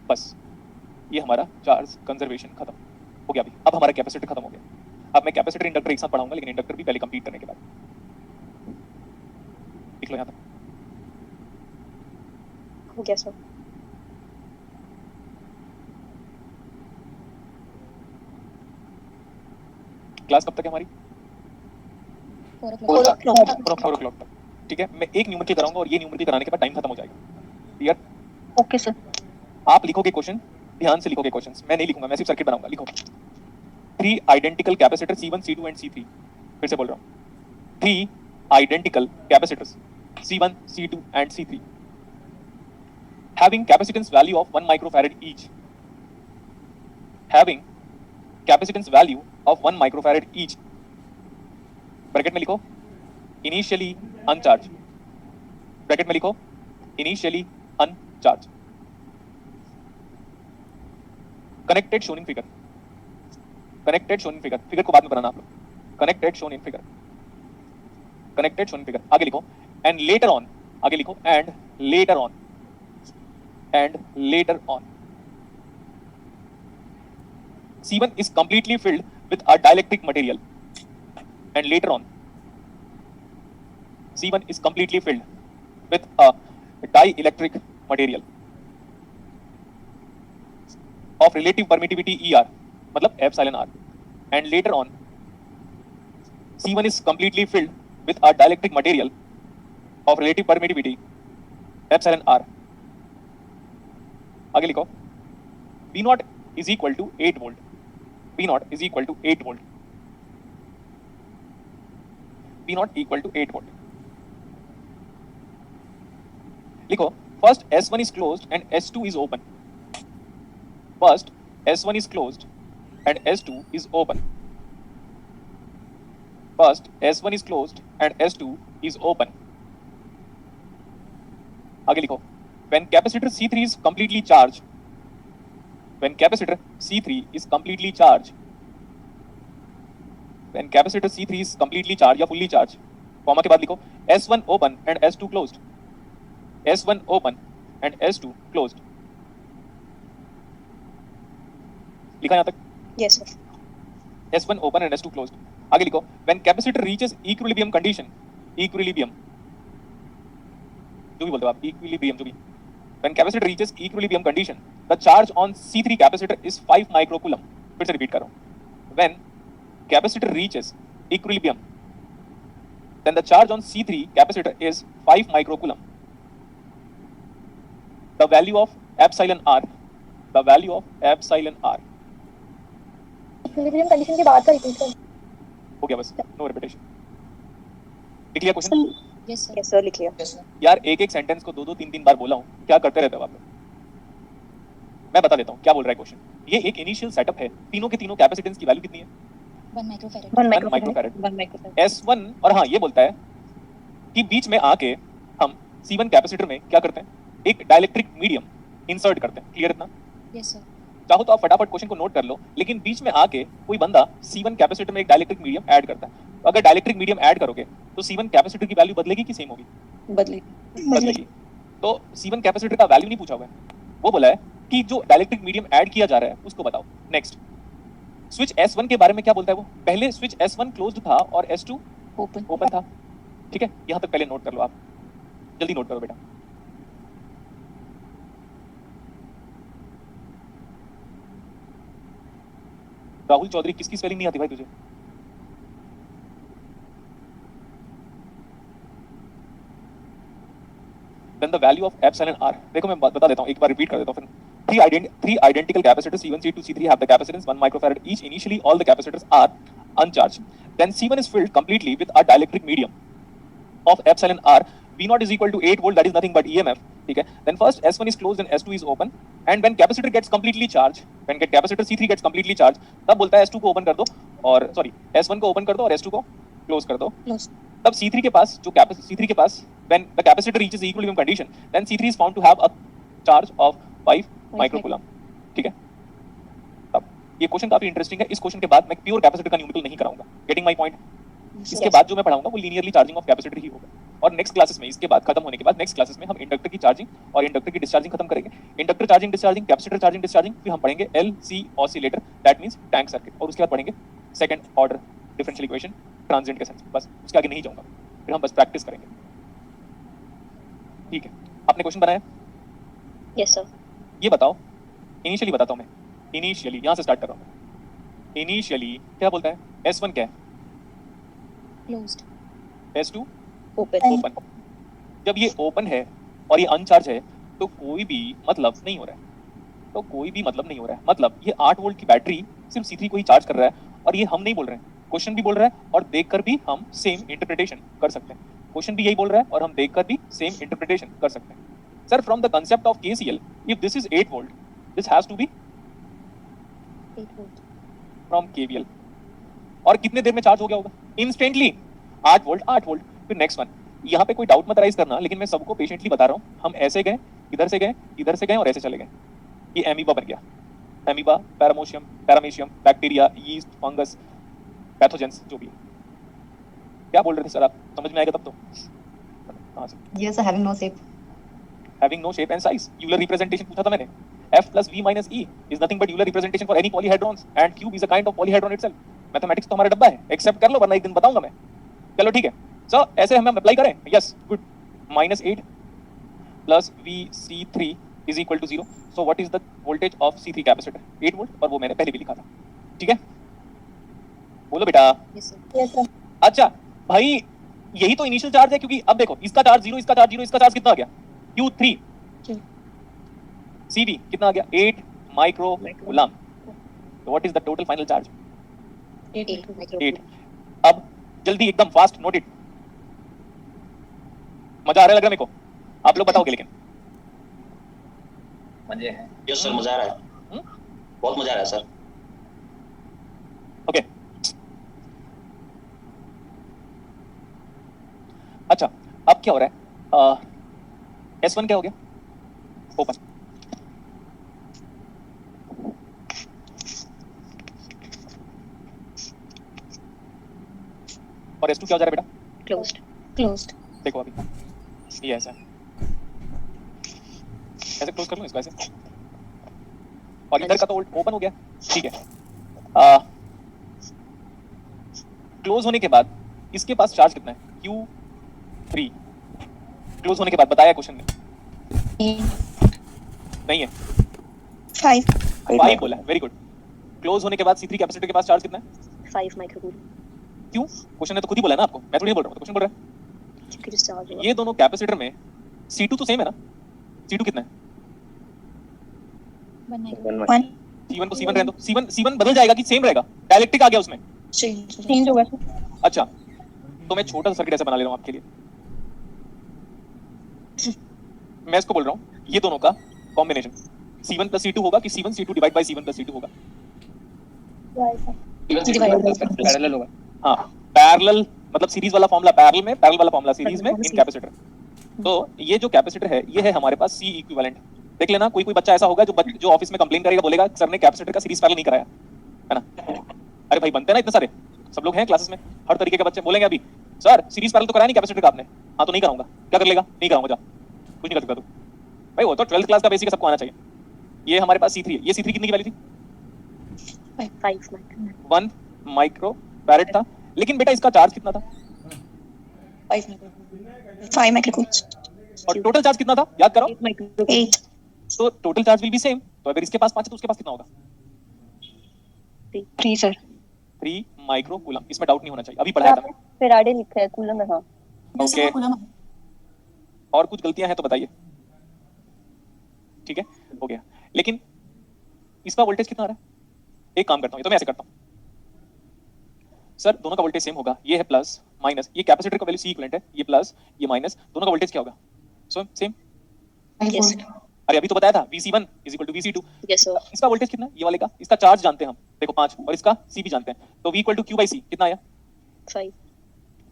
बस ये हमारा चार्ज कंजर्वेशन खत्म हो गया। अभी अब हमारा कैपेसिटर खत्म हो गया। अब मैं कैपेसिटर इंडक्टर एक साथ पढ़ाऊंगा, लेकिन इंडक्टर भी पहले कंप्लीट करने के बाद। लिख लो यहाँ तक। हो गया सर। क्लास कब तक है हमारी? 4 o'clock। 4 o'clock तक। ठीक है, मैं एक न्यूमेरिकल कराऊंगा और ये न्यूमेरिकल कराने के बाद टाइम खत्म हो जाएगा। क्लियर? Okay sir. आप लिखोगे क्वेश्चन, ध्यान से लिखोगे क्वेश्चंस, मैं नहीं लिखूंगा, मैं सिर्फ सर्किट बनाऊंगा। लिखो 3 identical capacitor C1 C2 and C3। फिर से बोल रहा हूं, 3 identical capacitors C1 C2 and C3 having capacitance value of 1 microfarad each, having capacitance value of 1 microfarad each, bracket में लिखो इनिशियली अनचार्ज, ब्रैकेट में लिखो initially अनचार्ज, connected shown in figure, connected shown in figure, figure को बाद में बनाना आप लोग, connected shown in figure, connected shown in figure. आगे लिखो एंड लेटर ऑन, आगे लिखो and later on, and later on C1 is completely filled with a dielectric material, and later on C1 is completely filled with a dielectric material of relative permittivity ER, मतलब epsilon R, and later on C1 is completely filled with a dielectric material of relative permittivity epsilon R। आगे लिखो V not is equal to 8 volt, V not is equal to 8 volt, V not equal to 8 volt. लिखो first S1 is closed and S2 is open, first S1 is closed and S2 is open, first S1 is closed and S2 is open. आगे लिखो when capacitor C3 is completely charged, when capacitor C3 is completely charged, when capacitor C3 is completely charged या fully charged, comma के बाद लिखो S1 open and S2 closed, S1 open and S2 closed। लिखा यहाँ तक? Yes sir. S1 open and S2 closed। आगे लिखो when capacitor reaches equilibrium condition, equilibrium जो भी बोलते हो आप, equilibrium जो भी, when capacitor reaches equilibrium condition the charge on C3 capacitor is 5 microcoulomb। फिर से रिपीट कर रहा हूं, when capacitor reaches equilibrium then the charge on C3 capacitor is 5 microcoulomb। the value of epsilon R, the value of epsilon R। Equilibrium condition के बाद का repeat कर। हो गया बस, नो रिपीटेशन। लिख लिया क्वेश्चन? यस सर लिख लिया। यार एक एक सेंटेंस को 2-2 3-3 बार बोला हूं, क्या करते रहते हो आप लोग? मैं बता देता हूं क्या बोल रहा है क्वेश्चन। ये एक इनिशियल सेटअप है, तीनों के तीनों कैपेसिटेंस की वैल्यू कितनी है? 1 माइक्रोफैरड। S1 और हाँ ये बोलता है कि बीच में आके हम C1 कैपेसिटर में क्या करते हैं, एक डाइलेक्ट्रिक मीडियम इंसर्ट करते हैं। क्लियर इतना? Yes sir. चाहो तो आप फटाफट क्वेश्चन को नोट कर लो, लेकिन बीच में आके कोई बंदा C1 कैपेसिटर में एक डाइलेक्ट्रिक मीडियम ऐड करता है। तो अगर डाइलेक्ट्रिक मीडियम ऐड करोगे तो C1 कैपेसिटर की वैल्यू बदलेगी कि सेम होगी? बदलेगी। तो C1 कैपेसिटर का वैल्यू नहीं पूछा हुआ है, वो बोला है कि जो डाइलेक्ट्रिक मीडियम ऐड किया जा रहा है उसको बताओ। नेक्स्ट स्विच S1 के बारे में क्या बोलता है वो? पहले स्विच S1 क्लोज्ड था और S2 ओपन था। ठीक है, यहां तक पहले नोट कर लो आप, जल्दी नोट करो बेटा। राहुल चौधरी, किसकी स्पेलिंग नहीं आती भाई तुझे? Then the value of epsilon R, देखो मैं बता देता हूँ, एक बार रिपीट कर देता हूँ फिर। three identical capacitors C1, C2, C3 have the capacitance 1 microfarad each. Initially all the capacitors are uncharged. Then C1 is filled completely with a dielectric medium of epsilon R. V naught is equal to 8 volt, that is nothing but EMF. ठीक है, then first S1 is closed and S2 is open, and when capacitor gets completely charged, when capacitor C3 gets completely charged, तब बोलता है S2 को open कर दो और sorry S1 को ओपन कर दो और S2 को क्लोज कर दो। तब C3 के पास जो C3 के पास when the capacitor reaches equilibrium condition, then C3 is found to have a charge of 5 microcoulomb। ठीक है, अब ये क्वेश्चन काफी इंटरेस्टिंग है। इस क्वेश्चन के बाद मैं प्योर कैपेसिटर का न्यूमेरिकल नहीं कराऊंगा। Getting my point? इसके बाद जो मैं पढ़ाऊंगा वो लीनियरली चार्जिंग ऑफ कैपेसिटर ही होगा। और नेक्स्ट क्लासेस में, इसके बाद खत्म होने के बाद नेक्स्ट क्लासेस में हम इंडक्टर की चार्जिंग और इंडक्टर की डिस्चार्जिंग खत्म करेंगे। Inductor charging, discharging, capacitor charging, discharging, फिर हम पढ़ेंगे LC oscillator, that means tank circuit, और उसके बाद पढ़ेंगे second order differential equation transient के सेंस में। बस उसके आगे नहीं जाऊंगा, फिर हम बस प्रैक्टिस करेंगे। ठीक है, आपने क्वेश्चन बनाया? Yes sir. ये बताओ, इनिशियली बताता हूं मैं, इनिशियली यहां से स्टार्ट कर रहा हूं। इनिशियली क्या बोलता है? S1 क्या है? क्लोज्ड। S2 open. ओपन। जब ये ओपन है और ये अनचार्ज है तो कोई भी मतलब नहीं हो रहा है, तो कोई भी मतलब नहीं हो रहा है। मतलब ये 8 वोल्ट की बैटरी सिर्फ C3 को ही चार्ज कर रहा है, और ये हम नहीं बोल रहे हैं, क्वेश्चन भी बोल रहा है और देखकर भी हम सेम इंटरप्रिटेशन कर सकते हैं। क्वेश्चन भी यही बोल रहा है और हम देखकर भी सेम इंटरप्रिटेशन कर सकते हैं। Sir, from the concept of KCL, if this is 8 volt, this has to be 8 volt. From KVL। और कितने देर में चार्ज हो गया होगा? इंस्टेंटली। 8 volt, 8 volt. फिर नेक्स्ट वन, यहाँ पे कोई डाउट मत राइज करना, लेकिन मैं सबको पेशेंटली बता रहा हूँ। हम ऐसे गए, इधर से गए, इधर से गए और ऐसे चले गए। ये एमीबा बन गया। Amoeba, paramecium, paramecium, bacteria, yeast, fungus, pathogens, जो भी है। क्या बोल रहे थे सर आप? समझ में आएगा तब तो। कहाँ से? Yes, sir, having no shape. Having no shape and size. Euler representation पूछा था मैंने। F plus V minus E is nothing but Euler representation for any polyhedrons, and cube is a kind of polyhedron itself. Mathematics तो हमारा डब्बा है, accept कर लो, वरना एक दिन बताऊंगा मैं। चलो ठीक है सर, ऐसे हम अप्लाई करें? Yes, good. -8 plus VC3 is equal to 0. So what is the voltage of C3 capacitor? 8 volt, और वो मैंने पहले भी लिखा था। ठीक है, बोलो बेटा। Yes sir. Yes sir. अच्छा भाई, यही तो इनिशियल चार्ज है, क्योंकि अब देखो, इसका चार्ज 0, इसका चार्ज 0, इसका चार्ज कितना आ गया? Q3। CV कितना आ गया? 8 माइक्रो कूलम। तो what is the total final charge? 8 micro. 8। अब जल्दी एकदम फास्ट नोट इट। मजा आ रहा है लग रहा है मेरे को? आप लोग बताओगे लेकिन। मजे हैं। यस सर, मजा आ रहा है। बहुत मजा आ रहा है सर। ओके, अच्छा अब क्या हो रहा है? S1 क्या हो गया? ओपन। और S2 क्या हो जा रहा है बेटा? क्लोज्ड। क्लोज्ड। देखो अभी ये ऐसा है, ऐसे क्लोज कर लूं इसको ऐसे, और इधर का तो ओपन हो गया। ठीक है, क्लोज होने के बाद इसके पास चार्ज कितना है? Q3। क्लोज होने के बाद बताया क्वेश्चन में? नहीं है, 5 5 बोला है। Very good. क्लोज होने के बाद C3 कैपेसिटर के पास चार्ज कितना है? 5 माइक्रो कूलम। क्यों? क्वेश्चन ने तो खुद ही बोला है ना आपको, मैं थोड़ी बोल रहा हूँ, क्वेश्चन बोल रहा है। क्योंकि डिस्चार्ज हुआ। ये दोनों कैपेसिटर में C2 तो सेम है ना? C2 कितना है? 1 C1 को C1 रहने दो। C1 बदल जाएगा कि सेम रहेगा? डायलेक्ट्रिक आ गया उसमें। चेंज होगा सर। अच्छा, तो मैं छोटा सा सर्किट ऐसा बना ले रहा हूँ आपके लिए। मैं इसको बोल रहा हूँ, ये दोनों का कॉम्बिनेशन C1 plus C2 होगा कि C1 C2 divide by C1 plus C2 होगा? पैरेलल होगा। हाँ, पैरेलल मतलब सीरीज वाला फॉर्मूला पैरेलल में, पैरेलल वाला फॉर्मूला सीरीज में इन कैपेसिटर। तो ये जो कैपेसिटर है, ये है हमारे पास C इक्विवेलेंट। देख लेना, कोई बच्चा ऐसा होगा जो ऑफिस में कंप्लेन करेगा, बोलेगा सर ने कैपेसिटर का सीरीज पैरेलल नहीं कराया है ना। अरे भाई, बनते हैं ना इतने सारे, सब लोग हैं क्लासेस में, हर तरीके के बच्चे बोलेंगे अभी सर सीरीज पैरेलल तो कराया नहीं कैपेसिटर का आपने। हाँ तो नहीं कराऊंगा। क्या कर लेगा? नहीं कराऊंगा, जा, कुछ नहीं कर सकता तू भाई। वो तो 12th क्लास का बेसिक सबको आना चाहिए। ये हमारे पास C3 है। ये C3 कितनी की वैल्यू थी? 5 माइक्रो। 1 माइक्रो फैरेड था, लेकिन बेटा इसका चार्ज कितना था? 5 माइक्रो। और टोटल चार्ज कितना था? याद करो। 8 माइक्रो। 8 तो total charge will be same. तो अगर इसके पास 5 है तो उसके पास कितना होगा? 3 सर। 3 micro coulomb. इसमें डाउट नहीं होना चाहिए, अभी पढ़ाया था मैं। फेराडे लिखा है कूलम में। हां ओके, और कुछ गलतियां हैं तो बताइए। ठीक है, हो गया। लेकिन इसका वोल्टेज कितना आ रहा है? एक काम करता हूं, ये तो मैं ऐसे करता हूं सर, दोनों का वोल्टेज सेम होगा। ये है प्लस माइनस, ये कैपेसिटर का वैल्यू C इक्विवेलेंट है, ये प्लस ये माइनस, दोनों का वोल्टेज क्या होगा? सेम। यस अरे अभी तो बताया था VC1 = VC2। Yes sir. इसका वोल्टेज कितना है? ये वाले का, इसका चार्ज जानते हैं हम, देखो 5, और इसका C भी जानते हैं। तो V = Q/C कितना आया? 5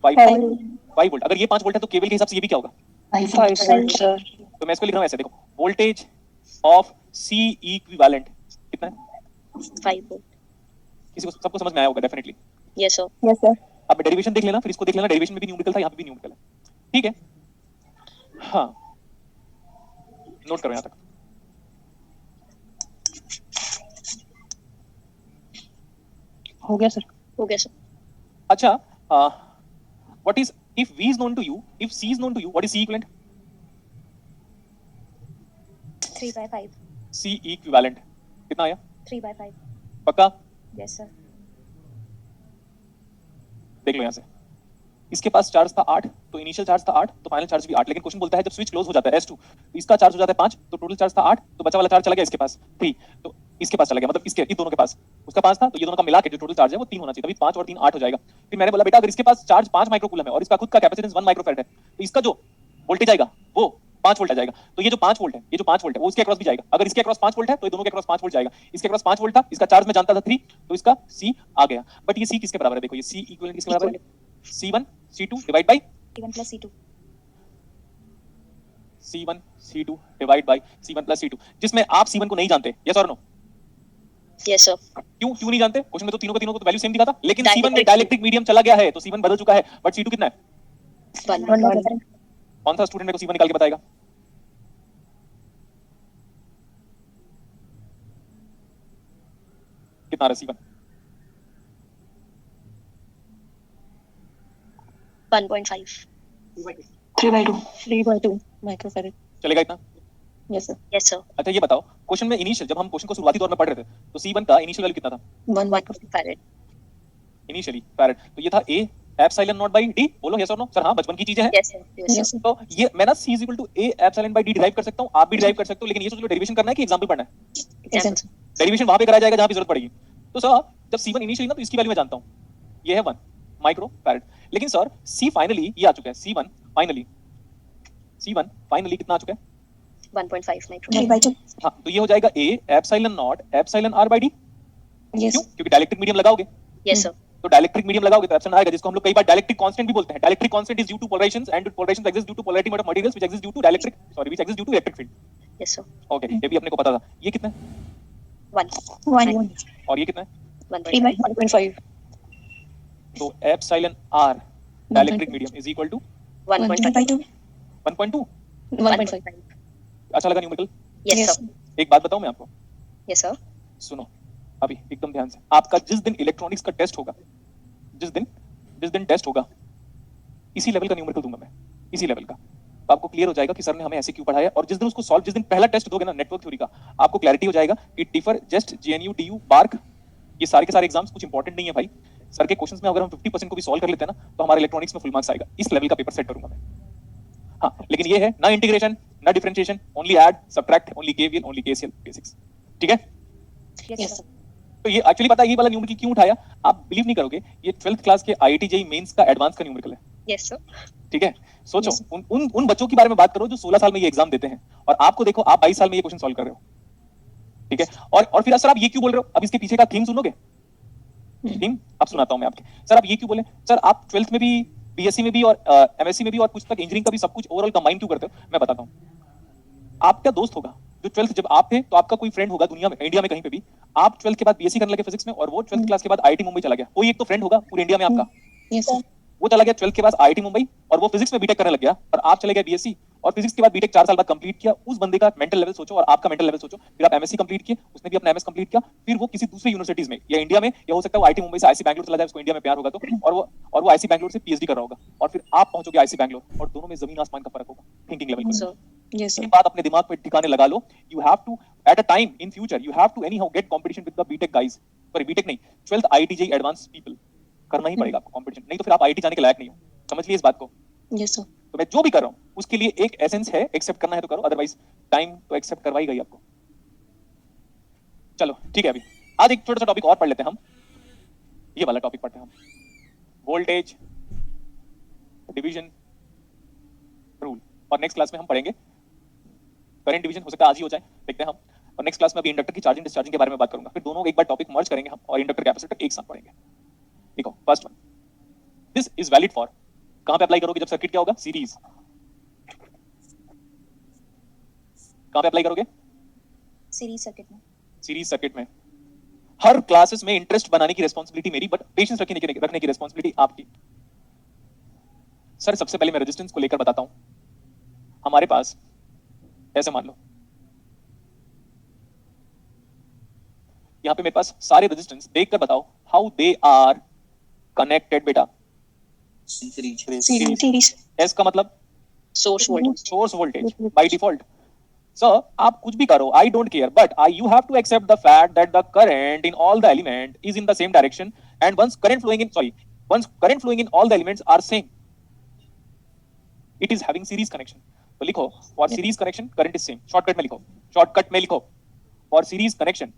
5 वोल्ट। अगर ये 5 वोल्ट है तो केवल के हिसाब से ये भी क्या होगा? 5 वोल्ट सर। तो मैं इसको लिख रहा हूं ऐसे, देखो वोल्टेज ऑफ C इक्विवेलेंट कितना है? 5 वोल्ट। किसी को सबको समझ में आया होगा definitely. Yes sir. Yes sir. अब डेरिवेशन देख लेना, फिर इसको देख लेना, डेरिवेशन में भी न्यूमेरिकल था, यहाँ पे भी न्यूमेरिकल है, ठीक है। हाँ नोट करो यहाँ तक। हो गया सर। अच्छा what is if V is known to you, if C is known to you, what is C equivalent? 3/5 C equivalent कितना आया? 3/5 पक्का? Yes sir. देख लो यहाँ से, इसके पास चार्ज था 8, तो इनिशियल चार्ज था 8, तो फाइनल चार्ज भी 8, लेकिन क्वेश्चन बोलता है जब स्विच क्लोज हो जाता है S2 तो इसका चार्ज हो जाता है 5, तो टोटल चार्ज था 8, तो बचा वाला चार्ज चला गया इसके पास 3, तो इसके पास चला गया, मतलब इसके इन दोनों के पास, उसका 5 था, तो ये दोनों का मिला के जो टोटल चार्ज है वो 3 होना चाहिए, तभी 5 और 3 8 हो जाएगा। फिर मैंने बोला बेटा अगर इसके पास चार्ज 5 माइक्रोकूलम है और इसका खुद का कैपेसिटेंस 1 माइक्रोफैरड है, तो इसका जो वोल्टेज आएगा वो 5 वोल्ट आ जाएगा, तो ये जो 5 वोल्ट है, ये जो 5 वोल्ट है वो इसके अक्रॉस भी जाएगा, अगर इसके अक्रॉस 5 वोल्ट है तो ये दोनों के अक्रॉस 5 वोल्ट जाएगा, इसके अक्रॉस 5 वोल्ट था, इसका चार्ज मैं जानता था 3, तो इसका C आ गया, बट ये C किसके बराबर है? देखो ये C इक्विवेलेंट किसके बराबर है? C1 C2 divide by C1 plus C2 C1 C2 divide by C1 plus C2, जिसमें आप C1 को नहीं जानते, यस और नो? Yes sir. क्यों नहीं जानते? क्वेश्चन में तो तीनों का तीनों को तो वैल्यू सेम दिखा था, लेकिन C1 में Dielectric डाइलेक्ट्रिक मीडियम चला गया है, तो C1 बदल चुका है, बट C2 कितना है? 1 कौन सा स्टूडेंट मेरे को C1 निकाल के बताएगा? कितना आ रहा है C1? 1.5 3/2 माइक्रोफैरड। चलेगा इतना? Yes sir. अच्छा ये बताओ, क्वेश्चन में इनिशियल जब हम क्वेश्चन को शुरुआती दौर में पढ़ रहे थे, तो C1 का इनिशियल वैल्यू कितना था? 1 माइक्रोफैरड इनिशियली फैरड, तो ये था A epsilon not by D, बोलो यस और नो? सर हाँ बचपन की चीजें हैं। Yes sir. तो ये मैं ना C is equal to A epsilon by D derive कर सकता हूँ, आप भी डिराइव कर सकते हो, लेकिन ये सोच लो डेरिवेशन करना है कि एग्जांपल पढ़ना है? डेरिवेशन वहां पे कराया जाएगा जहां पे जरूरत पड़ेगी। तो सर जब C1 इनिशियली ना, तो इसकी वैल्यू मैं जानता हूँ, ये है 1 माइक्रो फैरड, लेकिन सर C फाइनली ये आ चुका है, C1 फाइनली कितना आ चुका है? 1.5 माइक्रो। हाँ तो ये हो जाएगा A epsilon not epsilon R by D, yes क्यों? क्योंकि डाइलेक्ट्रिक मीडियम लगाओगे, यस सर। तो डाइलेक्ट्रिक मीडियम लगाओगे तो एप्सिलॉन आएगा, जिसको हम लोग कई बार डाइलेक्ट्रिक कांस्टेंट भी बोलते हैं। Dielectric constant is due to polarizations and polarizations exist due to polarity of materials which exist due to dielectric which exist due to electric field. Yes sir. Okay ये भी अपने को पता था। ये कितना है? 1 और ये कितना है? 1.5 तो epsilon R dielectric medium is equal to 1.5 1.2। 1.5 अच्छा लगा न्यूमेरिकल? Yes sir. एक बात बताऊं मैं आपको, यस सर। सुनो अभी एकदम ध्यान से, आपका जिस दिन इलेक्ट्रॉनिक्स का टेस्ट होगा, जिस दिन टेस्ट होगा, इसी लेवल का न्यूमेरिकल दूंगा मैं, इसी लेवल का, तो आपको क्लियर हो जाएगा कि सर ने हमें ऐसे क्यों पढ़ाया, और जिस दिन उसको सॉल्व, जिस दिन पहला टेस्ट दोगे ना नेटवर्क थ्योरी का, आपको क्लैरिटी हो जाएगा कि TIFR, JEST, JNU, DU, BARC, ये सारे के सारे एग्जाम्स कुछ इंपॉर्टेंट नहीं है भाई। सर के क्वेश्चंस में अगर हम 50% को भी सॉल्व कर लेते हैं ना, तो हमारे इलेक्ट्रॉनिक्स में फुल मार्क्स आएगा। इस लेवल का पेपर सेट करूंगा मैं। हाँ लेकिन ये है ना इंटीग्रेशन ना differentiation, only add subtract, only KVL, only KCL basics, ठीक है? Yes sir. तो ये एक्चुअली पता है ये वाला न्यूमेरिकल क्यों उठाया, आप बिलीव नहीं करोगे, ये 12th क्लास के आईआईटी जेईई मेंस का एडवांस का न्यूमेरिकल है। Yes sir. ठीक है, सोचो Yes, उन बच्चों के बारे में बात करो जो 16 साल में ये एग्जाम देते हैं, और आपको देखो आप 22 साल में ये क्वेश्चन सॉल्व कर रहे हो। ठीक है, और फिर सर आप ये क्यों बोल रहे हो? अब इसके पीछे का थीम सुनोगे? थीम अब सुनाता हूं मैं आपके। सर आप ये क्यों बोले? सर आप 12th में भी, बीएससी में भी और एमएससी में भी और कुछ तक इंजीनियरिंग का भी सब कुछ ओवरऑल कंबाइन क्यों करते हो? मैं बताता हूं। आपका दोस्त होगा जो 12th जब आप थे, तो आपका कोई फ्रेंड होगा दुनिया में, इंडिया में कहीं पे भी, आप 12th के बाद बीएससी करने लगे फिजिक्स में, और वो 12th क्लास के बाद आईआईटी मुंबई चला गया। कोई एक तो फ्रेंड होगा पूरे इंडिया में आपका, यस सर। वो चला गया 12th के बाद आईआईटी मुंबई, और वो फिजिक्स में बीटेक करने लग गया, और आप चले गए बीएससी, और फिजिक्स के बाद बीटेक 4 साल बाद कंप्लीट किया। उस बंदे का मेंटल लेवल सोचो और आपका मेंटल लेवल सोचो। फिर आप एमएससी कंप्लीट किए, उसने भी अपना एमएस कंप्लीट किया, फिर वो किसी दूसरे यूनिवर्सिटीज में या इंडिया में, या हो सकता है वो आईआईटी मुंबई से आईआईसी बैंगलोर चला जाए, उसको इंडिया में प्यार होगा तो, और वो आईआईसी बैंगलोर से पीएचडी कर रहा होगा, और फिर आप पहुंचोगे आईआईसी बैंगलोर, और दोनों में जमीन आसमान का फर्क होगा थिंकिंग लेवल पर। यस ये बात अपने दिमाग पे ठिकाने लगा लो। You have to at a time in future, you have to anyhow get competition with the BTech guys, sorry BTech नहीं, 12th IIT JEE advance people, करना ही पड़ेगा आपको कंपटीशन, नहीं तो फिर आप आईआईटी जाने के लायक नहीं हो। समझ लिए इस बात को? Yes sir. तो मैं जो भी कर रहा हूं उसके लिए एक एसेंस है, एक्सेप्ट करना है तो करो, अदरवाइज टाइम तो एक्सेप्ट करवाई गई आपको। चलो ठीक है, अभी आज एक छोटा सा टॉपिक और पढ़ लेते हैं हम, ये वाला टॉपिक पढ़ते हैं हम, वोल्टेज डिवीजन रूल, और नेक्स्ट क्लास में हम पढ़ेंगे करंट डिवीजन, हो सकता है आज ही हो जाए, देखते हैं हम। और नेक्स्ट क्लास में अभी इंडक्टर की चार्जिंग डिस्चार्जिंग के बारे में बात करूंगा, फिर दोनों एक बार टॉपिक मर्ज करेंगे हम, और इंडक्टर कैपेसिटर एक साथ पढ़ेंगे। देखो first one, this is valid for, कहां पे अप्लाई करोगे जब सर्किट क्या होगा? सीरीज। कहां पे अप्लाई करोगे? सीरीज सर्किट में। सीरीज सर्किट में। हर क्लासेस में इंटरेस्ट बनाने की रिस्पांसिबिलिटी मेरी, बट पेशेंस रखने की रिस्पांसिबिलिटी आपकी। सर सबसे पहले मैं रेजिस्टेंस को लेकर बताता हूं। हमारे पास ऐसे मान लो यहां पे मेरे पास सारे रेजिस्टेंस देखकर बताओ हाउ दे आर कनेक्टेड बेटा। सीरीज एस का मतलब source voltage source voltage by default. So आप कुछ भी करो, I don't care, but I you have to accept the fact that the current in all the element is in the same direction and once current flowing in all the elements are same, it is having series connection। तो लिखो for series connection current is same। Shortcut में लिखो for series connection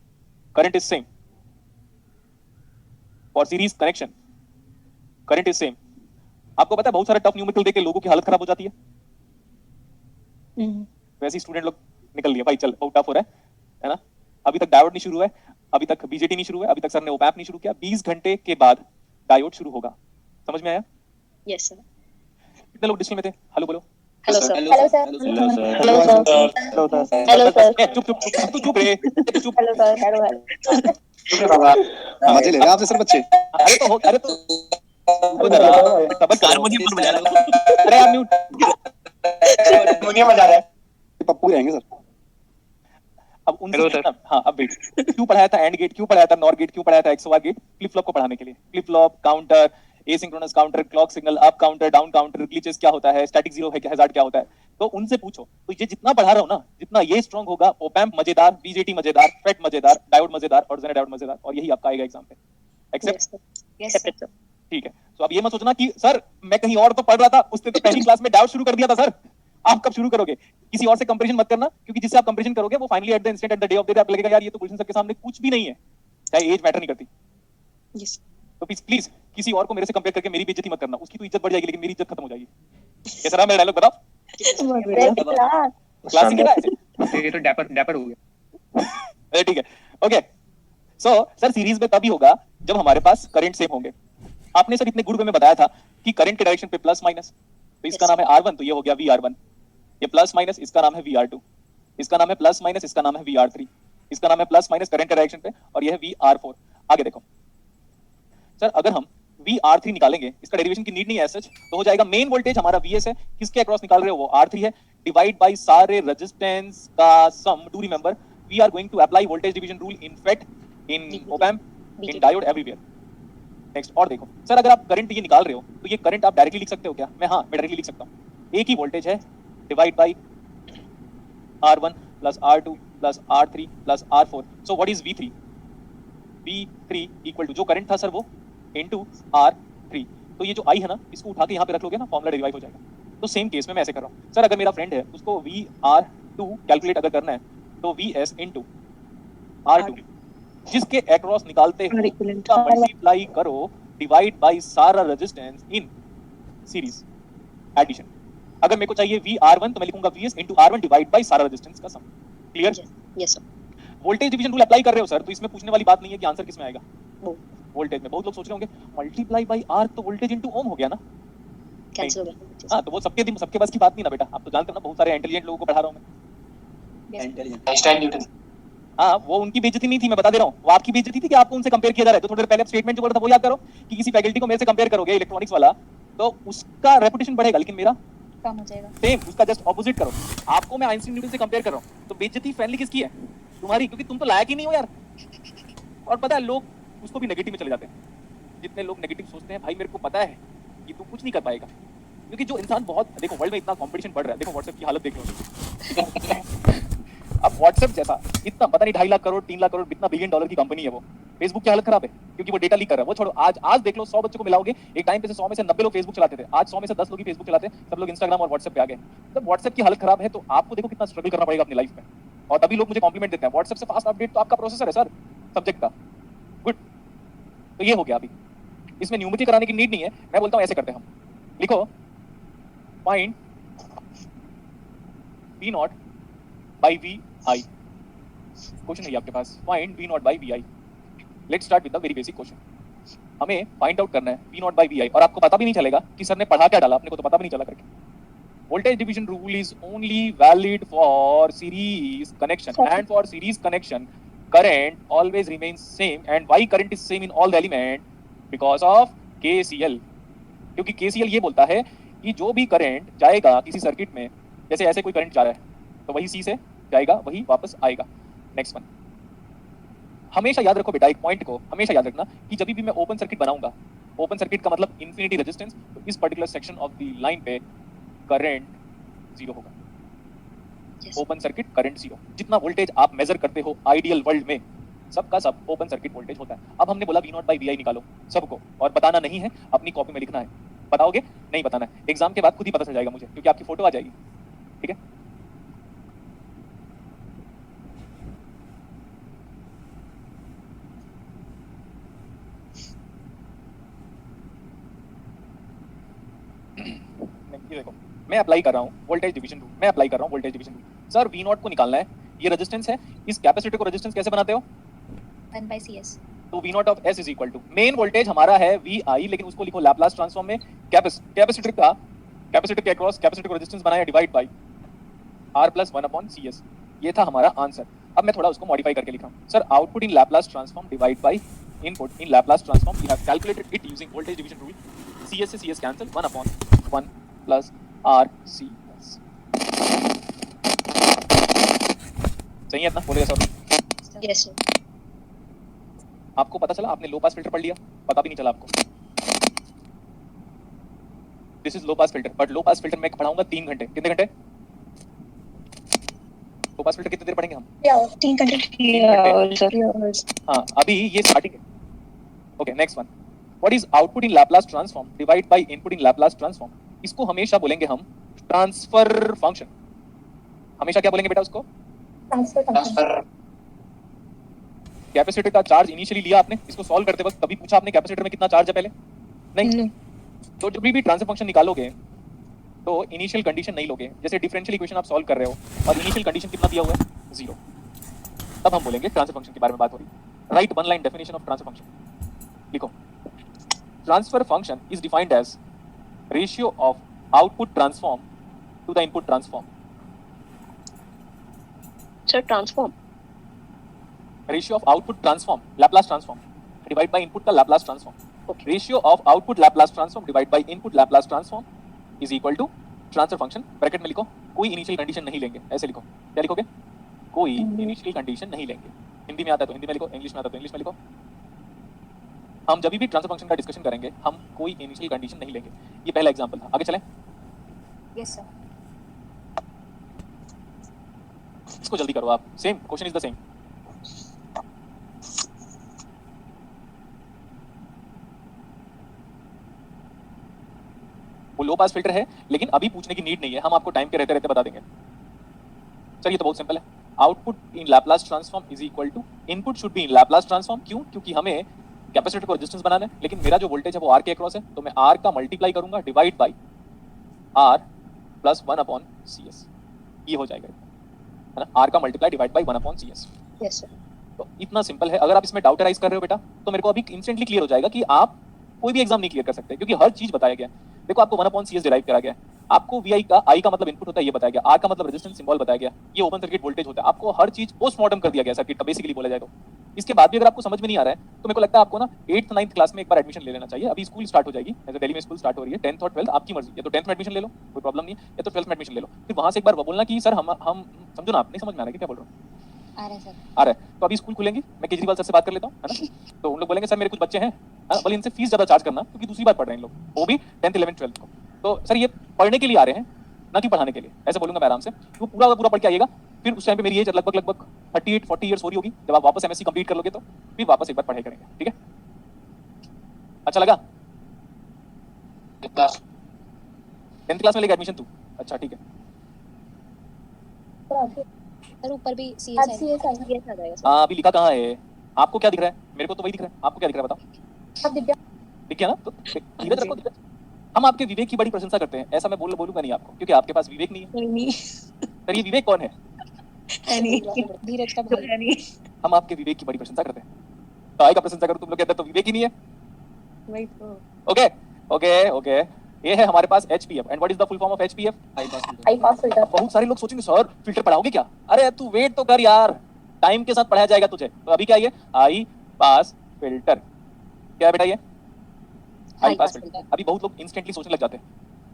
current is same। for series connection current is same। आपको पता है बहुत सारे tough numerical देख के लोगों की हालत खराब हो जाती है। वैसे ही स्टूडेंट लोग निकल लिए भाई, चल बहुत टफ हो रहा है ना। अभी तक डायोड नहीं शुरू है, अभी तक बीजेटी नहीं शुरू है, अभी तक सर ने ओपैम्प नहीं शुरू किया। 20 घंटे के बाद डायोड शुरू होगा। समझ में आया? Yes sir. कितने लोग डिस्प्ले में थे? हेलो बोलो। Hello sir. Hello sir. Hello sir. Hello sir. चुप तू चुप रे, चुप। Hello sir. हेलो मजे ले रहे हैं आपसे सर बच्चे। अरे तो वो जरा तबक हारमोनियम पर बजा रहा है। अरे आप म्यूट हारमोनियम बजा रहा है। पप्पू रहेंगे सर। अब उनसे हाँ अब वेट, क्यों पढ़ाया था एंड गेट, क्यों पढ़ाया था नॉर गेट, क्यों पढ़ाया था एक्सओआर गेट? फ्लिप फ्लॉप को पढ़ाने के लिए। Flip flop, counter, asynchronous counter, clock signal, up counter, down counter, glitches क्या होता है, स्टैटिक जीरो है क्या, हैजार्ड क्या होता है, तो उनसे पूछो। तो ये जितना पढ़ा रहा हूं ना, जितना ये स्ट्रांग होगा, ओपैम्प मजेदार, बीजेटी मजेदार, फेट मजेदार, डायोड मजेदार और जेना डायोड मजेदार, और यही आपका आएगा एग्जाम पे। एक्सेप्ट? Yes sir. ठीक है। तो अब ये मत सोचना कि सर मैं कहीं और तो पढ़ रहा था, उसने तो पहली क्लास में डायोड शुरू कर दिया था। सर आप कब शुरू करोगे? किसी और से कंपैरिजन मत करना, क्योंकि जिससे आप कंपैरिजन करोगे वो finally at the instant, at the day of the day आपको लगेगा यार ये तो गुलशन सर के सामने कुछ भी नहीं है, चाहे एज मैटर नहीं करती। यस। तो प्लीज किसी और को मेरे से कंपेयर करके मेरी बेइज्जती मत करना। उसकी तो इज्जत बढ़ जाएगी लेकिन मेरी इज्जत खत्म हो जाएगी। कैसा रहा मेरा डायलॉग बताओ? क्लासिक है ना ऐसे? ये तो डैपर हो गया। अरे ठीक है, ओके। सो सर सीरीज में तभी होगा जब हमारे पास करंट सेम होंगे। आपने सर इतने गुड वे में बताया था कि करंट के डायरेक्शन पे प्लस माइनस, तो इसका नाम है R1, तो ये हो गया VR1। ये प्लस माइनस, इसका नाम है VR2। इसका नाम है प्लस माइनस, इसका नाम है VR3। इसका नाम है प्लस माइनस करंट के डायरेक्शन पे, और ये है VR4। आगे देखो सर, अगर हम VR3 निकालेंगे, इसका डेरिवेशन की नीड नहीं है सच, तो हो जाएगा मेन वोल्टेज हमारा VS है, किसके अक्रॉस निकाल रहे हो वो R3 है, डिवाइड बाय सारे रेजिस्टेंस का sum. Do remember we are going to apply voltage division rule in FET, in opamp, in diode, everywhere. Next और देखो सर, अगर आप करंट ये निकाल रहे हो तो ये करंट आप डायरेक्टली लिख सकते हो क्या? मैं डायरेक्टली लिख सकता हूं। एक ही वोल्टेज है, divide by R1 plus R2 plus R3 plus R4। So what is V3? V3 equal to जो करंट था सर वो इनटू R3। तो ये जो I है ना, इसको उठा के यहाँ पे रख लोगे ना, फॉर्मूला डिराइव हो जाएगा। तो सेम केस में मैं ऐसे कर रहा हूँ सर, अगर मेरा फ्रेंड है उसको VR2 कैलकुलेट अगर करना है तो VS इनटू R2 जिसके अक्रॉस निकालते हो मल्टीप्लाई करो डिवाइड बाय सारा रेजिस्टेंस इन सीरीज एडिशन। अगर मेरे को चाहिए VR1 तो मैं लिखूंगा VS into R1 divide by सारा रेजिस्टेंस का sum. Clear? Yes sir. Voltage division rule apply कर रहे हो सर, तो इसमें पूछने वाली बात नहीं है कि आंसर किस में आएगा। वोल्टेज में बहुत लोग सोच रहे होंगे मल्टीप्लाई बाय R तो वोल्टेज इनटू ओम हो गया ना, कैंसिल हो गया। हाँ तो वो सबके बस की बात नहीं ना बेटा। आप तो जानते हो ना, बहुत सारे इंटेलिजेंट लोगों को पढ़ा रहा हूं मैं। Einstein Newton. हाँ वो उनकी बेइज्जती नहीं थी, मैं बता दे रहा हूँ। वो आपकी बेइज्जती थी कि आपको उनसे कंपेयर किया जा रहा है। तो थोड़ी देर पहले स्टेटमेंट जो बोला था वो याद करो कि किसी फैकल्टी को मेरे से कंपेयर करोगे इलेक्ट्रॉनिक्स वाला, तो उसका रेपुटेशन बढ़ेगा लेकिन मेरा कम हो जाएगा। सेम, उसका जस्ट ऑपोजिट करो। आपको मैं आइंस्टाइन न्यूटन से कंपेयर कर रहा हूँ, तो बेइज्जती फाइनली किसकी है? तुम्हारी, क्योंकि तुम तो लायक ही नहीं हो यार। और पता है लोग उसको भी नेगेटिव में चले जाते हैं। जितने लोग नेगेटिव सोचते हैं, भाई मेरे को पता है कि तू कुछ नहीं कर पाएगा, क्योंकि जो इंसान बहुत, देखो वर्ल्ड में इतना कंपटीशन बढ़ रहा है, देखो व्हाट्सएप की हालत देख लो। अब व्हाट्सएप जैसा इतना पता नहीं 2.5 लाख करोड़ 3 लाख करोड़ इतना $1 बिलियन की कंपनी है वो, फेसबुक की हालत खराब है क्योंकि वो डेटा लीक कर रहा है। वो छोड़ो, आज देख लो 100 बच्चों को मिलाओगे, एक टाइम पे से 100 में से 90 लोग फेसबुक चलाते थे, आज 100 में से 10 लोग ही फेसबुक चलाते हैं, सब लोग इंस्टाग्राम और व्हाट्सएप पे आ गए। जब व्हाट्सएप की हालत खराब है तो आपको देखो कितना स्ट्रगल करना पड़ेगा अपनी लाइफ में, और तभी लोग मुझे कॉम्प्लीमेंट देते हैं। व्हाट्सएप से फास्ट अपडेट तो आपका प्रोसेसर है सर सब्जेक्ट का, गुड। तो ये हो गया। अभी इसमें न्यूमेरिकल कराने की नीड नहीं है, मैं बोलता हूँ ऐसे करते हैं हम। लिखो find V0 by VI। Question है आपके पास, find V0 by VI। Let's start with the very basic question. हमें फाइंड आउट करना है V0 by VI, और आपको पता भी नहीं चलेगा कि सर ने पढ़ा क्या डाला, अपने को तो पता भी नहीं चला करके। Voltage division rule is only valid for series connection, and for series connection current always remains same. And why current is same in all the element? Because of KCL. क्योंकि KCL ये बोलता है कि जो भी करंट जाएगा किसी circuit में, जैसे ऐसे कोई करंट जा रहा है तो वही C से जाएगा, वही वापस आएगा। नेक्स्ट वन, हमेशा याद रखो बेटा, एक पॉइंट को हमेशा याद रखना कि जब भी मैं ओपन सर्किट बनाऊंगा, ओपन सर्किट का मतलब इन्फिनिटी रेजिस्टेंस, तो इस particular section of the line पे करंट 0 होगा। Yes. Open circuit current 0। जितना वोल्टेज आप मेजर करते हो आइडियल वर्ल्ड में, सबका सब ओपन सर्किट वोल्टेज होता है। अब हमने बोला V0/Vi निकालो सबको, और बताना नहीं है, अपनी कॉपी में लिखना है। बताओगे? नहीं बताना है, एग्जाम के बाद खुद ही पता चल जाएगा मुझे, क्योंकि आपकी फोटो आ जाएगी। ठीक है, ये देखो मैं अप्लाई कर रहा हूँ वोल्टेज डिवीजन रूल, मैं अप्लाई कर रहा हूँ voltage division rule. Sir V0 को निकालना है, ये रेजिस्टेंस है, इस कैपेसिटर को रेजिस्टेंस कैसे बनाते हो? 1/CS। तो V0 of S is equal to, main voltage हमारा है VI, लेकिन उसको लिखो लैप्लास ट्रांसफॉर्म में कैपेसिटर के अक्रॉस कैपेसिटर को रेजिस्टेंस बनाया डिवाइड बाय R + 1/CS। ये था हमारा आंसर। अब मैं थोड़ा उसको मॉडिफाई करके लिखा हूँ। Sir output in Laplace transform divide by input in Laplace transform, we have calculated it using voltage division rule. CS से CS कैंसिल, 1/1 + RCS। सही है इतना? बोलेगा सर? Yes, sir. आपको पता चला, आपने लो पास फिल्टर पढ़ लिया, पता भी नहीं चला आपको। This is low pass filter, but low pass filter मैं पढ़ाऊंगा 3 घंटे। कितने घंटे? लो पास फिल्टर कितनी देर पढ़ेंगे हम? 3 घंटे। हाँ, अभी ये स्टार्टिंग है। Okay, next one, what is output in Laplace transform divide by input in Laplace transform? इसको हमेशा बोलेंगे हम ट्रांसफर फंक्शन। हमेशा क्या बोलेंगे बेटा उसको? ट्रांसफर। कैपेसिटर का चार्ज इनिशियली लिया आपने, इसको सॉल्व करते वक्त कभी पूछा आपने कैपेसिटर में कितना चार्ज है पहले? नहीं। तो जब भी ट्रांसफर फंक्शन निकालोगे तो इनिशियल कंडीशन नहीं लोगे। जैसे डिफरेंशियल इक्वेशन आप सॉल्व कर रहे हो और इनिशियल कंडीशन कितना दिया हुआ है? 0। तब हम बोलेंगे ट्रांसफर फंक्शन के बारे में बात हो रही है। Right one line definition of transfer function. लिखो, transfer function is defined as ratio of output transform to the input transform. Sir, transform. Ratio of output transform Laplace transform divide by input का Laplace transform. Ratio of output Laplace transform divide by input Laplace transform is equal to transfer function. Bracket में लिखो, कोई initial condition नहीं लेंगे। ऐसे लिखो, क्या लिखोगे? कोई इनिशियल कंडीशन नहीं लेंगे। हिंदी में आता है तो हिंदी में लिखो, इंग्लिश में आता है तो इंग्लिश में लिखो। हम जब भी ट्रांसफर फंक्शन का डिस्कशन करेंगे हम कोई इनिशियल कंडीशन नहीं लेंगे। ये पहला एग्जांपल था। आगे चलें। Yes sir. इसको जल्दी करो आप, same question is the same. वो लो पास फिल्टर है, लेकिन अभी पूछने की नीड नहीं है, हम आपको टाइम के रहते रहते बता देंगे। चलिए, तो बहुत सिंपल है। Output in Laplace transform is equal to input should be in Laplace transform. क्यों? क्योंकि हमें कैपेसिटर को रेजिस्टेंस बनाना है, लेकिन मेरा जो वोल्टेज है वो R के अक्रॉस है, तो मैं R का मल्टीप्लाई करूंगा डिवाइड बाय R + 1/CS। ये हो जाएगा, है ना? R का multiply divide by 1/CS। Yes, sir. तो इतना सिंपल है। अगर आप इसमें डाउट राइज कर रहे हो बेटा, तो मेरे को अभी इंस्टेंटली क्लियर हो जाएगा कि आप कोई भी एग्जाम नहीं क्लियर कर सकते, क्योंकि हर चीज बताया गया है। देखो, आपको 1/CS डिराइव करा गया है, आपको VI का I का मतलब इनपुट होता है ये बताया गया, R का मतलब रेजिस्टेंस सिंबल बताया गया, ये ओपन सर्किट वोल्टेज होता है। आपको हर चीज पोस्टमार्टम कर दिया गया सर्किट का, बेसिकली बोला जाए तो। इसके बाद भी अगर आपको समझ में नहीं आ रहा है तो मेरे को लगता है आपको ना 8th 9th क्लास में एक बार एडमिशन ले लेना चाहिए। अभी स्कूल स्टार्ट हो जाएगी, जैसे दिल्ली में स्कूल स्टार्ट हो रही है। 10th और 12th आपकी मर्जी, या तो 10th में एडमिशन ले लो, कोई प्रॉब्लम नहीं है, या तो 12th में एडमिशन ले लो। फिर वहां से एक बार बोलना कि सर हम समझो ना, आप नहीं समझ में आ रहा है कि क्या बोल रहा हूँ? आ रहा है सर। आ रहा है। तो अभी स्कूल खुलेंगी, मैं केजरीवाल सर से बात कर लेता हूँ, है ना? तो उन लोग बोलेंगे सर मेरे कुछ बच्चे हैं, बोले इनसे फीस ज्यादा चार्ज करना, क्योंकि दूसरी बार पढ़ रहे हैं इन लोग, वो भी 10th 11th 12th को। तो सर ये पढ़ने के लिए आ रहे हैं, ना कि पढ़ाने के लिए। ऐसे बोलूंगा मैं आराम से, वो पूरा पूरा पढ़ के आइएगा। फिर उस टाइम पे मेरी एज लगभग 38-40 ईयर्स हो रही होगी। जब आप वापस MSc कंप्लीट कर लोगे तो फिर वापस एक बार पढ़ाई करेंगे, ठीक है? अच्छा लगा? 10th क्लास में लेगा एडमिशन तू? अच्छा, ठीक है। सर ऊपर भी CS है। Yes, आ जाएगा sir. हाँ, अभी लिखा कहाँ है? आपको क्या दिख रहा है? मेरे को तो वही दिख रहा है। आपको क्या दिख रहा है बताओ? दिख गया ना? तो धीरज रखो, धीरज। हम आपके विवेक की बड़ी प्रशंसा करते हैं, ऐसा मैं बोलूंगा नहीं आपको, क्योंकि आपके पास विवेक नहीं है। नहीं, सर ये विवेक कौन है? धीरज का भाई। नहीं। हम आपके विवेक की बड़ी प्रशंसा करते हैं। तो आई का प्रशंसा करो, तुम लोग कहते हैं तो विवेक ही नहीं है। वही तो। ओके ओके ओके, ये है हमारे पास HPF। And what is the full form of HPF? High pass filter. बहुत सारे लोग सोचेंगे सर फिल्टर पढ़ाओगे क्या? अरे तू वेट तो कर यार, टाइम के साथ पढ़ाया जाएगा तुझे। तो अभी क्या है ये हाई पास फिल्टर, क्या है बेटा ये हाई पास फिल्टर। अभी बहुत लोग इंस्टेंटली सोचने लग जाते हैं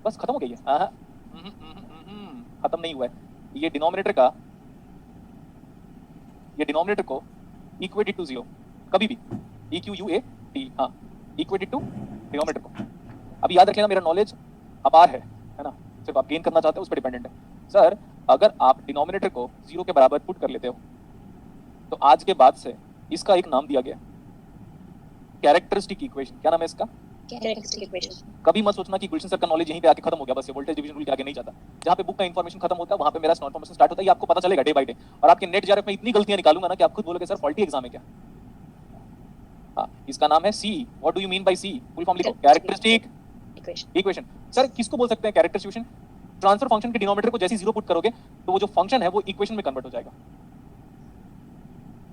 बस खत्म हो गई है, खत्म नहीं हुआ है। ये डिनोमिनेटर को इक्वेटेड टू 0 कभी भी EQUAT, हाँ इक्वेटेड टू डिनोमिनेटर को। अभी याद रख लेना मेरा नॉलेज अपार है ना, सिर्फ आप गेन करना चाहते हो उस पर डिपेंडेंट है। सर अगर आप डिनोमिनेटर को 0 के बराबर पुट कर लेते हो तो आज के बाद से इसका एक नाम दिया गया कैरेक्टरिस्टिक इक्वेशन। क्या नाम है इसका? Characteristic equation. कभी मत सोचना कि गुलशन सर का नॉलेज यहीं पे आके खत्म हो गया, बस ये वोल्टेज डिवीजन रूल के आगे नहीं जाता। जहाँ पे बुक का इन्फॉर्मेशन खत्म होता है वहाँ पे मेरा इन्फॉर्मेशन स्टार्ट होता है, ये आपको पता चलेगा डे बाय डे। और आपके नेट जेआरएफ में इतनी गलतियां निकालूंगा ना कि आप खुद बोलोगे सर फॉल्टी एग्जाम है क्या। हाँ इसका नाम है C. What do you mean by C? Full form लिखो, कैरेक्टरिस्टिक इक्वेशन। सर किसको बोल सकते हैं कैरेक्टरिस्टिक इक्वेशन? ट्रांसफर फंक्शन के डिनोमिनेटर को जैसे 0 पुट करोगे तो वो जो फंक्शन है वो इक्वेशन में कन्वर्ट हो जाएगा,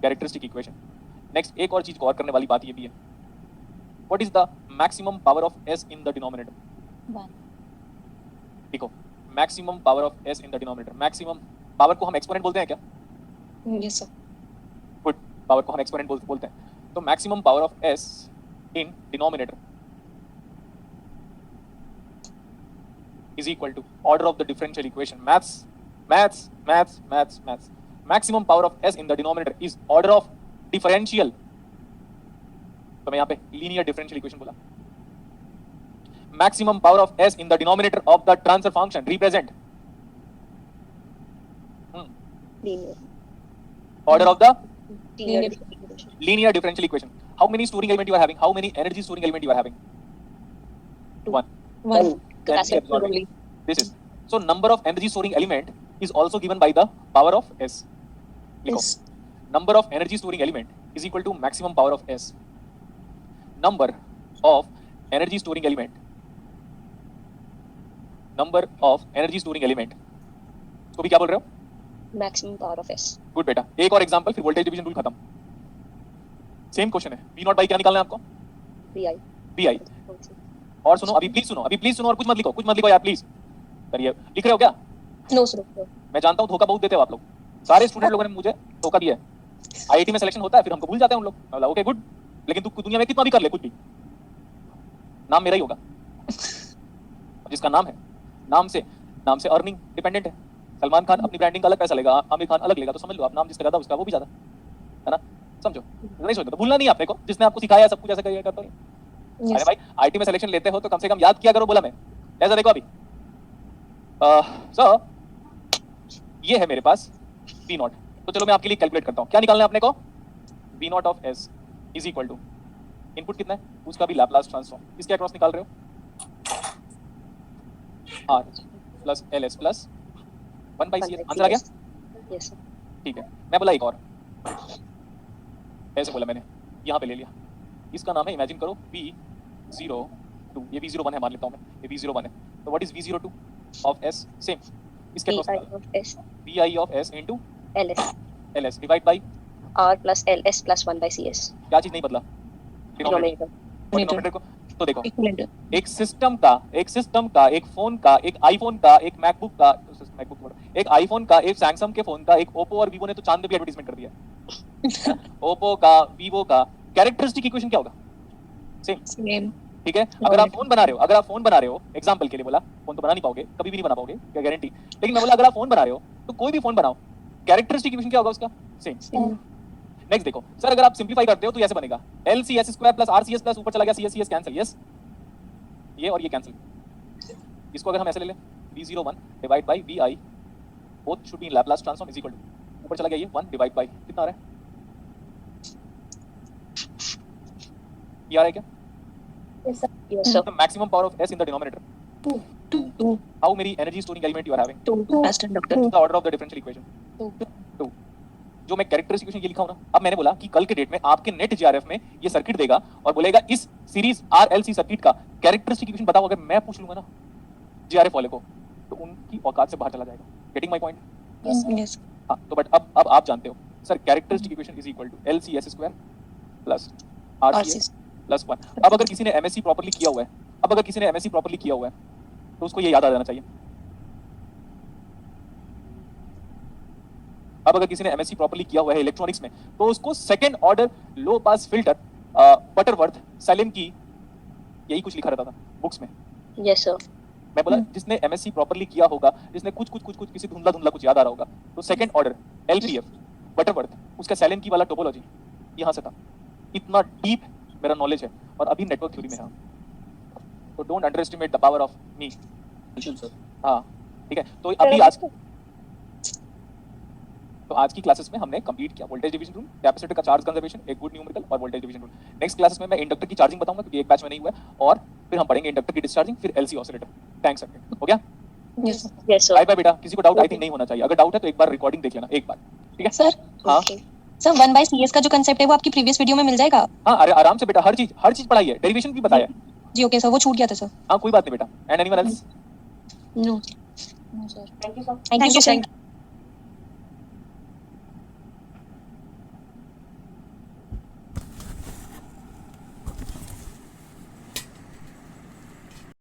कैरेक्टरिस्टिक इक्वेशन। नेक्स्ट एक और चीज को और करने वाली बात ये भी है, what is the maximum power of s in the denominator? 1। देखो maximum power of s in the denominator, maximum power को हम एक्सपोनेंट बोलते हैं क्या? Yes sir. गुड, पावर को हम एक्सपोनेंट बोलते हैं। तो maximum power of s in denominator is equal to order of the differential equation. Maths. Maximum power of s in the denominator is order of differential. तो मैं यहाँ पे linear differential equation बोला। Maximum power of s in the denominator of the transfer function represent order of the linear differential equation. How many storing element you are having? How many energy storing element you are having? 1. Energy absorbing. This is so number of energy storing element is also given by the power of s. Yes. Number of energy storing element is equal to maximum power of s. Number of energy storing element. Number of energy storing element. तो भी क्या बोल रहे हो? Maximum power of s। Good बेटा, एक और example फिर वोल्टेज डिवीजन रूल खत्म। सेम क्वेश्चन है, V नॉट बाई क्या निकालना है आपको? VI। और सुनो, अभी प्लीज सुनो और कुछ मत लिखो यार प्लीज। करिए, लिख रहे हो क्या? No sir. मैं जानता हूँ धोखा बहुत देते हो आप लोग, सारे स्टूडेंट लोगों ने मुझे धोखा दिया है। आईआईटी में सिलेक्शन होता है फिर हमको भूल जाते हैं उन लोग। मैं बोला ओके गुड, लेकिन तू दुनिया में कितना भी कर ले कुछ भी, नाम मेरा ही होगा। जिसका नाम है, नाम से अर्निंग डिपेंडेंट है। सलमान खान अपनी ब्रांडिंग का अलग पैसा लेगा, आमिर खान अलग लेगा, तो समझ लो आप नाम जिसका ज्यादा उसका वो भी ज्यादा है ना, समझो। नहीं सोचो तो भूलना नहीं आपने को, जिसने आपको सिखाया सब कुछ ऐसे करिएगा। तो अरे भाई आईटी में सिलेक्शन लेते हो तो कम से कम याद किया करो, बोला मैं। ऐसा देखो अभी सर ये है मेरे पास V नॉट, तो चलो मैं आपके लिए कैलकुलेट करता हूँ। क्या निकालना है अपने को? V not of s is equal to input कितना है उसका भी लैपलास ट्रांसफॉर्म, इसके अक्रॉस निकाल रहे हो R plus LS plus 1/CS। Answer आ गया? Yes sir. ठीक है, मैं बोला एक और, ऐसे बोला मैंने, यहाँ पे ले लिया। इसका नाम है, इमेजिन करो V02, ये V01 है मान लेता हूँ मैं, ये V01 है। तो what is V02 of S? Same इसके across VI of S into LS divide by R plus LS plus 1/CS। क्या चीज नहीं बदला? डिनोमिनेटर को। तो देखो एक सिस्टम का, एक फोन का, एक आईफोन का, एक मैकबुक का, एक आईफोन का, एक सैमसंग के फोन का, एक ओप्पो और वीवो ने तो चांद पे भी एडवर्टाइजमेंट कर दिया। ओप्पो का, वीवो का, कैरेक्टरिस्टिक इक्वेशन क्या होगा? सेम। ठीक है, अगर आप फोन बना रहे हो एग्जांपल के लिए बोला, फोन तो बना नहीं पाओगे, कभी भी नहीं बना पाओगे, क्या गारंटी, लेकिन मैं बोला अगर आप फोन बना रहे हो तो कोई भी फोन बनाओ, कैरेक्टरिस्टिक इक्वेशन क्या होगा उसका? सेम। नेक्स्ट देखो सर, अगर आप सिंपलीफाई करते हो तो ऐसे बनेगा LCS² प्लस RCS प्लस ऊपर चला गया CS कैंसिल, यस ये और ये कैंसिल। इसको अगर हम ऐसे ले लें V01 divide by VI both should be in Laplace transform is equal to, ऊपर चला गया ये 1 डिवाइड बाय कितना आ रहा है? ये आ रहा है क्या? Yes sir. The maximum power of S in the denominator. 2. How many energy storing element you are having? 2 as conductor। The order of the differential equation. 2. जो मैं कैरेक्टरिस्टिक इक्वेशन ये लिखा हूं ना, अब मैंने बोला कि कल के डेट में आपके नेट जीआरएफ में ये सर्किट देगा और बोलेगा इस सीरीज RLC सर्किट का कैरेक्टरिस्टिक इक्वेशन बताओ। अगर मैं पूछ लूंगा ना जीआरएफ वाले को तो उनकी औकात से बाहर चला जाएगा। Getting my point? यस। हां, तो बट अब आप जानते हो sir characteristic equation is equal to LCS² plus RCS plus 1। अब अगर किसी ने MSc प्रॉपर्ली किया हुआ है, तो उसको ये याद आ जाना चाहिए। अब अगर किसी ने एमएससी प्रॉपर्ली किया हुआ है इलेक्ट्रॉनिक्स में, तो उसको second order low pass filter Butterworth Sallen key, यही कुछ लिखा रहता था बुक्स में। Yes, sir. मैं बोला जिसने एमएससी प्रॉपर्ली किया होगा, जिसने कुछ किसी धुंधला कुछ याद आ रहा होगा, तो सेकंड ऑर्डर एलपीएफ बटरवर्थ उसका सैलेम की वाला टोपोलॉजी यहाँ से था। इतना डीप मेरा नॉलेज है और अभी नेटवर्क थ्योरी में है। तो don't under estimate the power of me. हाँ ठीक है। तो अभी आज की क्लासेस में हमने कंप्लीट किया वोल्टेज डिवीजन रूल, कैपेसिटर का चार्ज कंजर्वेशन, एक गुड न्यूमेरिकल और voltage division rule. Next classes में मैं इंडक्टर की चार्जिंग बताऊंगा क्योंकि एक बैच में नहीं हुआ है, और फिर हम पढ़ेंगे इंडक्टर की डिस्चार्जिंग, फिर एलसी ऑसिलेटर, टैंक सर्किट। हो गया? Yes, sir. Yes, sir. Bye bye बेटा। किसी को डाउट आई थिंक नहीं होना चाहिए, अगर डाउट है तो एक बार रिकॉर्डिंग देख लेना एक बार, ठीक है? सर हाँ Okay. सर 1/CS का जो कंसेप्ट है वो आपकी प्रीवियस वीडियो में मिल जाएगा? हाँ, अरे आराम से बेटा, हर चीज पढ़ाई है, डेरिवेशन भी बताया है। जी ओके सर, वो छूट गया था सर। हाँ कोई बात नहीं बेटा। And anyone else? No. No sir. Thank you sir.